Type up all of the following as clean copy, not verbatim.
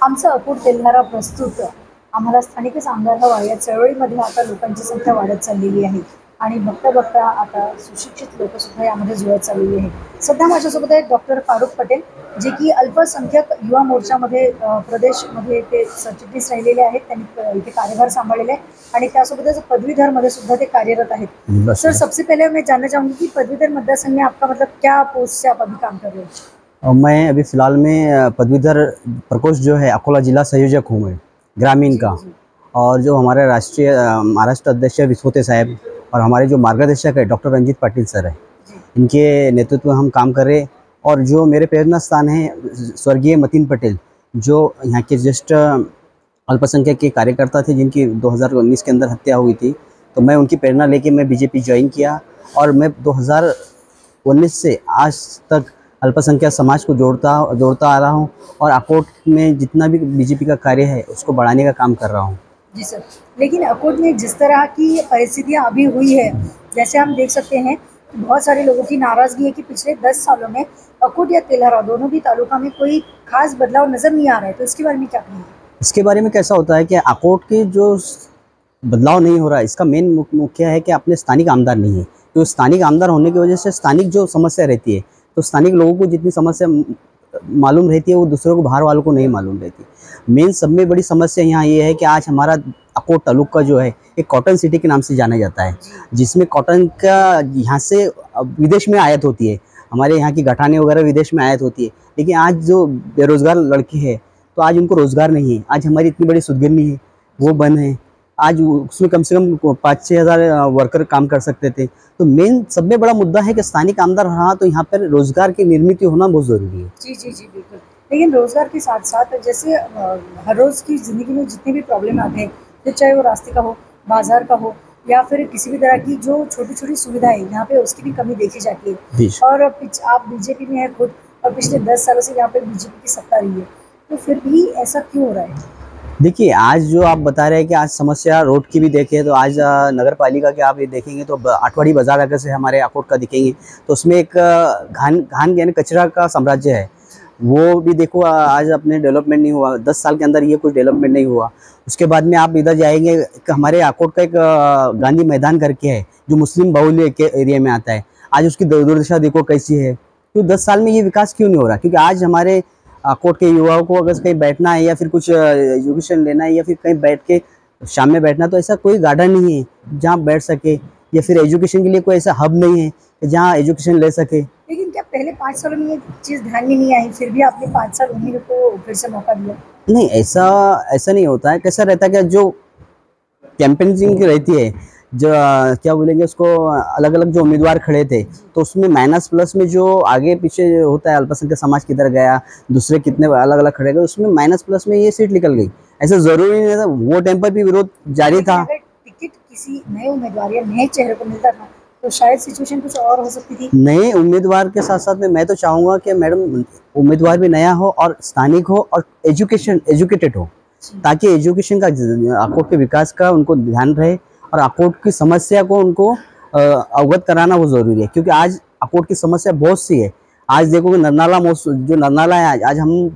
आमचा अपूट तेल्हारा प्रस्तुत आम्हाला स्थानिकच आमदार हवा या चळवळीमध्ये आता लोकांची संख्या वाढत चाललेली आहे आणि बघता बघता आता सुशिक्षित लोक सुद्धा यामध्ये जुळत चाललेली आहे. सध्या माझ्यासोबत आहेत डॉक्टर फारुख पटेल, जे की अल्पसंख्याक युवा मोर्चामध्ये प्रदेशमध्ये ते सरचिटणीस राहिलेले आहेत. त्यांनी इथे कार्यभार सांभाळलेला आहे आणि त्यासोबतच पदवीधरमध्ये सुद्धा ते कार्यरत आहेत. सर, सबसे पहले मैं जानना चाहूँगी कि पदवीधर मतदार में आपका मतलब क्या पोस्ट से आप अभी काम कर रहे हो? मैं अभी फ़िलहाल में पदवीधर प्रकोष्ठ जो है अकोला जिला संयोजक हूँ मैं ग्रामीण का। और जो हमारे राष्ट्रीय महाराष्ट्र अध्यक्ष विश्वते साहब और हमारे जो मार्गदर्शक है डॉक्टर रंजीत पाटिल सर है, इनके नेतृत्व में हम काम कर रहे। और जो मेरे प्रेरणा स्थान है स्वर्गीय मतीन पटेल, जो यहाँ के ज्येष्ठ अल्पसंख्यक के कार्यकर्ता थे जिनकी 2019 के अंदर हत्या हुई थी, तो मैं उनकी प्रेरणा लेके मैं बीजेपी ज्वाइन किया और मैं 2019 से आज तक अल्पसंख्यक समाज को जोड़ता आ रहा हूँ और अकोट में जितना भी बीजेपी का कार्य है उसको बढ़ाने का काम कर रहा हूँ। जी सर, लेकिन अकोट में जिस तरह की परिस्थितियाँ अभी हुई है, जैसे हम देख सकते हैं कि बहुत सारे लोगों की नाराज़गी है कि पिछले 10 सालों में अकोट या तेल्हारा दोनों भी तालुका में कोई खास बदलाव नज़र नहीं आ रहा है, तो इसके बारे में क्या कहेंगे? इसके बारे में कैसा होता है कि अकोट के जो बदलाव नहीं हो रहा है, इसका मेन मुख्य है कि अपने स्थानिक आमदार नहीं है। तो स्थानिक आमदार होने की वजह से स्थानिक जो समस्या रहती है, तो स्थानिक लोगों को जितनी समस्या मालूम रहती है वो दूसरों को बाहर वालों को नहीं मालूम रहती। मेन सब में बड़ी समस्या यहाँ ये है कि आज हमारा अकोट तालुका जो है एक कॉटन सिटी के नाम से जाना जाता है, जिसमें कॉटन का यहाँ से विदेश में आयात होती है, हमारे यहाँ की गठाने वगैरह विदेश में आयात होती है। लेकिन आज जो बेरोज़गार लड़के हैं तो आज उनको रोज़गार नहीं है। आज हमारी इतनी बड़ी सुदगिरनी है वो बंद है। आज उसमें कम से कम 5-6 हज़ार वर्कर काम कर सकते थे। तो मेन सब में बड़ा मुद्दा है कि स्थानिक आमदार रहा तो यहाँ पर रोज़गार की निर्मित होना बहुत ज़रूरी है। जी जी जी, बिल्कुल। लेकिन रोज़गार के साथ साथ जैसे हर रोज़ की ज़िंदगी में जितने भी प्रॉब्लम आते हैं, तो चाहे वो रास्ते का हो, बाजार का हो या फिर किसी भी तरह की जो छोटी छोटी सुविधाएं, यहाँ पे उसकी भी कमी देखी जाती है। और आप बीजेपी में है खुद और पिछले 10 सालों से यहाँ पे बीजेपी की सत्ता रही है, तो फिर भी ऐसा क्यों हो रहा है? देखिए, आज जो आप बता रहे हैं कि आज समस्या रोड की भी देखें तो आज नगर पालिका के आप ये देखेंगे तो आठवाड़ी बाजार अगर से हमारे अकोट का दिखेंगे तो उसमें एक घान यानी कचरा का साम्राज्य है। वो भी देखो, आज अपने डेवलपमेंट नहीं हुआ, 10 साल के अंदर ये कुछ डेवलपमेंट नहीं हुआ। उसके बाद में आप इधर जाएंगे, हमारे अकोट का एक गांधी मैदान करके है जो मुस्लिम बाहुल्य के एरिया में आता है। आज उसकी दुर्दशा देखो कैसी है। तो 10 साल में ये विकास क्यों नहीं हो रहा? क्योंकि आज हमारे अकोट के युवाओं को अगर कहीं बैठना है या फिर कुछ एजुकेशन लेना है या फिर कहीं बैठ के शाम में बैठना, तो ऐसा कोई गार्डन नहीं है जहाँ बैठ सके, या फिर एजुकेशन के लिए कोई ऐसा हब नहीं है जहाँ एजुकेशन ले सके। लेकिन क्या पहले 5 सालों में ये चीज़ ध्यान में नहीं आई, फिर भी आपने 5 साल उन्हीं को फिर से मौका दिया? नहीं, ऐसा नहीं होता है। कैसा रहता है कि जो कैंपेनिंग रहती है, जो क्या बोलेंगे उसको, अलग अलग जो उम्मीदवार खड़े थे तो उसमें माइनस प्लस में जो आगे पीछे होता है, अल्पसंख्यक समाज किधर गया, दूसरे कितने अलग अलग खड़े गए, उसमें माइनस प्लस में ये सीट निकल गई। ऐसा ज़रूरी नहीं था, वो टाइम पर भी विरोध जारी था। अगर टिकट किसी नए उम्मीदवार या नए चेहरे को मिलता था तो शायद सिचुएशन कुछ और हो सकती थी। नए उम्मीदवार के साथ साथ में मैं तो चाहूँगा कि मैडम उम्मीदवार भी नया हो और स्थानिक हो और एजुकेटेड हो, ताकि एजुकेशन का अकोट के विकास का उनको ध्यान रहे और अकोट की समस्या को उनको अवगत कराना वो ज़रूरी है। क्योंकि आज अकोट की समस्या बहुत सी है। आज देखो कि नरनाला जो नरनाला है, आज हम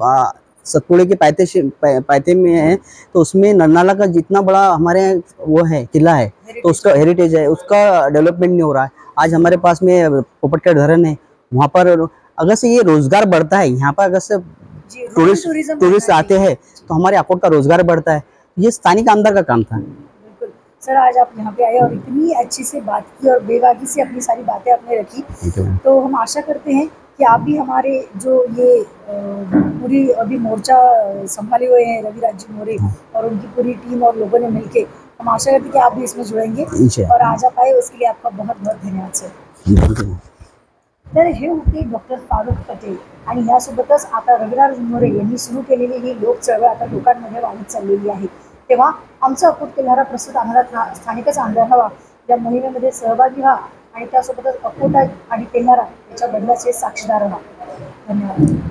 सतपुड़े के पायते में हैं, तो उसमें नरनाला का जितना बड़ा हमारे वो है किला है, तो उसका हेरिटेज है, उसका डेवलपमेंट नहीं हो रहा है। आज हमारे पास में पोपट का धरन है, वहाँ पर अगर से ये रोज़गार बढ़ता है, यहाँ पर अगर से टूरिस्ट आते हैं तो हमारे अकोट का रोज़गार बढ़ता है। ये स्थानिक आमदार का काम था। सर, आज आप यहाँ पे आए और इतनी अच्छी से बात की और बेबाकी से अपनी सारी बातें आपने रखी, तो हम आशा करते हैं कि आप भी हमारे जो ये पूरी अभी मोर्चा संभाले हुए हैं रवि राजजी मोरे और उनकी पूरी टीम और लोगों ने मिलके, हम आशा करते हैं कि आप भी इसमें जुड़ेंगे और आज आप आए उसके लिए आपका बहुत बहुत धन्यवाद सर। तर हे होते डॉक्टर फारुख पटेल आणि यासोबतच आता रविराज मोरे यांनी सुरू केलेली ही लोक चळवळ आता लोकांमध्ये वाढत चाललेली आहे। तेव्हा आमचा अपूट तेल्हारा प्रस्तुत आम्हाला स्थानिकच आमदार हवा या मोहिमेमध्ये सहभागी व्हा आणि त्यासोबतच अकोट आणि तेल्हारा याच्या बदलाचे साक्षीदार व्हा। धन्यवाद।